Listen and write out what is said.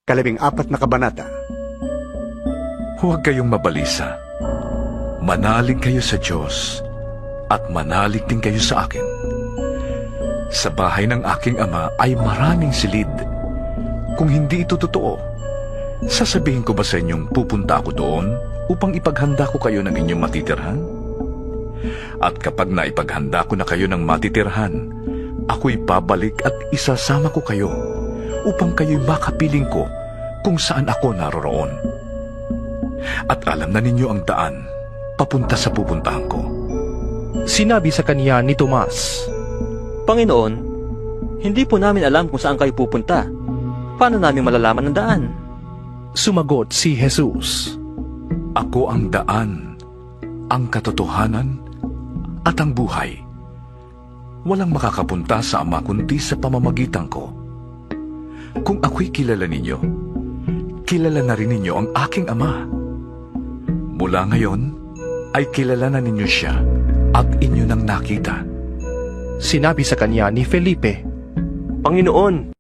14 na kabanata. Huwag kayong mabalisa. Manalig kayo sa Diyos at manalig din kayo sa akin. Sa bahay ng aking ama ay maraming silid. Kung hindi ito totoo, sasabihin ko ba sa inyong pupunta ako doon upang ipaghanda ko kayo ng inyong matitirhan? At kapag naipaghanda ko na kayo ng matitirhan, ako'y babalik at isasama ko kayo upang kayo'y makapiling ko kung saan ako naroroon. At alam na ninyo ang daan papunta sa pupuntahan ko. Sinabi sa kanya ni Tomas, Panginoon, hindi po namin alam kung saan kayo pupunta. Paano namin malalaman ang daan? sumagot si Jesus, Ako ang daan, ang katotohanan, at ang buhay. Walang makakapunta sa Ama kundi sa pamamagitan ko. Kung ako'y kilala ninyo, kilala na rin ninyo ang aking Ama. Mula ngayon, ay kilala na ninyo siya at inyo nang nakita. Sinabi sa kanya ni Felipe, Panginoon,